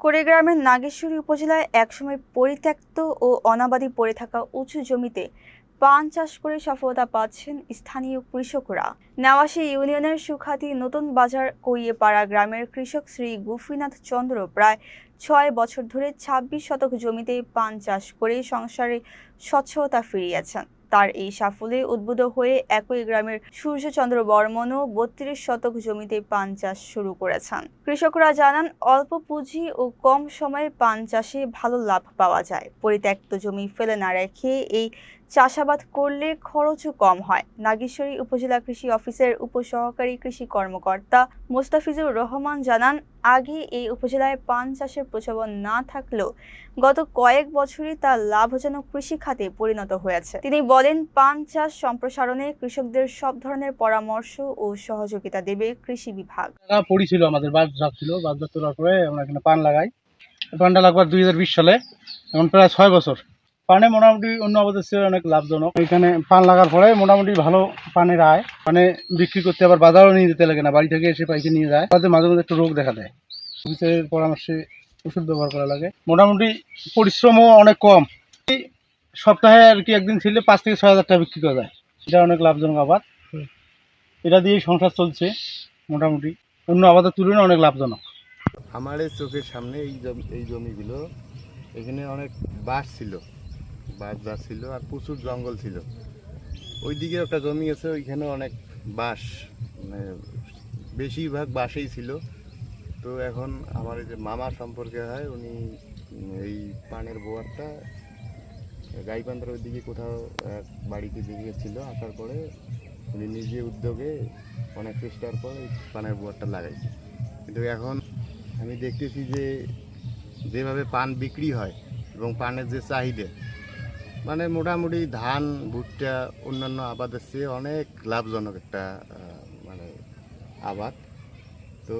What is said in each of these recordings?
কুড়িগ্রামের নাগেশ্বরী উপজেলায় একসময় পরিত্যক্ত ও অনাবাদি পড়ে থাকা উঁচু জমিতে পান চাষ করে সফলতা পাচ্ছেন স্থানীয় কৃষকরা। নেওয়াশী ইউনিয়নের সুখাতি নতুন বাজার কইয়েপাড়া গ্রামের কৃষক শ্রী গোপীনাথ চন্দ্র প্রায় ৬ বছর ধরে ২৬ শতক জমিতে পান চাষ করে সংসারে স্বচ্ছতা ফিরিয়েছেন। তার এই সাফল্যে উদ্বুদ্ধ হয়ে একই গ্রামের সূর্যচন্দ্র বর্মনও ৩২ শতক জমিতে পান চাষ শুরু করেছেন। কৃষকরা জানান, অল্প পুঁজি ও কম সময়ে পান চাষে ভালো লাভ পাওয়া যায়। পরিত্যক্ত জমি ফেলে না রেখে এই চাষাবাদ করলে খরচও কম হয়। নাগেশ্বরী উপজেলা কৃষি অফিসের উপসহকারী কৃষি কর্মকর্তা মোস্তাফিজুর রহমান জানান, আগে এই উপজেলায় পান চাষের প্রচলন না থাকলেও গত কয়েক বছরই তা লাভজনক কৃষি খাতে পরিণত হয়েছে। তিনি বলেন, পান চাষ সম্প্রসারণে কৃষকদের সব ধরনের পরামর্শ ও সহযোগিতা দেবে কৃষি বিভাগ। পড়েছিল আমাদের বাজার ছিল, বাজার তোলার পরে আমরা এখানে পান লাগাই। পানটা লাগবার 2020 সালে, এখন প্রায় 6 বছর। পানে মোটামুটি অন্য আবাদের চেয়ে অনেক লাভজনক। এখানে পান লাগার পরে মোটামুটি ভালো পানের আয়, মানে বিক্রি করতে আবার বাজারও নিয়ে যেতে লাগে না, বাড়ি থেকে এসে পাইকে নিয়ে যায়। তাদের মাঝে মাঝে একটু রোগ দেখা দেয়, অফিসের পরামর্শে ওষুধ ব্যবহার করা লাগে। মোটামুটি পরিশ্রমও অনেক কম, সপ্তাহে আর কি একদিন ছিল 5 থেকে 6 হাজার টাকা বিক্রি করা যায়। এটা অনেক লাভজনক আবাদ, এটা দিয়েই সংসার চলছে। মোটামুটি অন্য আবাদের তুলনায় অনেক লাভজনক। আমার এই চোখের সামনে এই জমিগুলো, এখানে অনেক বাঁশ ছিল, বাঁশ ছিল আর প্রচুর জঙ্গল ছিল। ওইদিকে একটা জমি আছে, ওইখানে অনেক বাঁশ, মানে বেশিরভাগ বাঁশেই ছিল। তো এখন আমার এই যে মামা সম্পর্কে হয়, উনি এই পানের বোয়ারটা গাইবান্ধার ওইদিকে কোথাও এক বাড়িতে দিকে ছিল, আসার পরে উনি নিজে উদ্যোগে অনেক চেষ্টার পর এই পানের বোয়ারটা লাগাইছে। কিন্তু এখন আমি দেখতেছি যে যেভাবে পান বিক্রি হয় এবং পানের যে চাহিদা, মানে মোটামুটি ধান, ভুট্টা, অন্যান্য আবাদের চেয়ে অনেক লাভজনক একটা মানে আবাদ। তো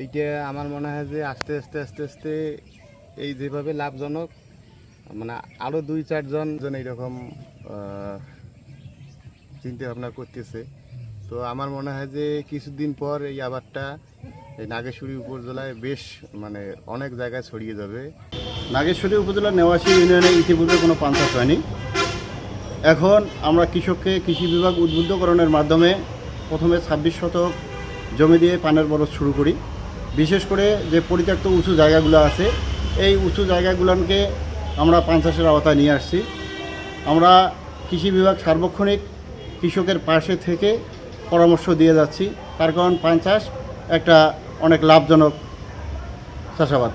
এইটা আমার মনে হয় যে আস্তে আস্তে এই যেভাবে লাভজনক, মানে আরও 2-4 জন এইরকম চিন্তা ভাবনা করতেছে। তো আমার মনে হয় যে কিছুদিন পর এই আবাদটা এই নাগেশ্বরী উপজেলায় বেশ মানে অনেক জায়গায় ছড়িয়ে যাবে। নাগেশ্বরী উপজেলার নেওয়াশী ইউনিয়নে ইতিপূর্বে কোনো পান চাষ হয়নি। এখন আমরা কৃষককে কৃষি বিভাগ উদ্বুদ্ধকরণের মাধ্যমে প্রথমে 26 শতক জমি দিয়ে পানের বরজ শুরু করি। বিশেষ করে যে পরিত্যক্ত উঁচু জায়গাগুলো আছে, এই উঁচু জায়গাগুলোকে আমরা পান চাষের আওতায় নিয়ে আসছি। আমরা কৃষি বিভাগ সার্বক্ষণিক কৃষকের পাশে থেকে পরামর্শ দিয়ে যাচ্ছি, তার কারণ পান চাষ একটা অনেক লাভজনক চাষাবাদ।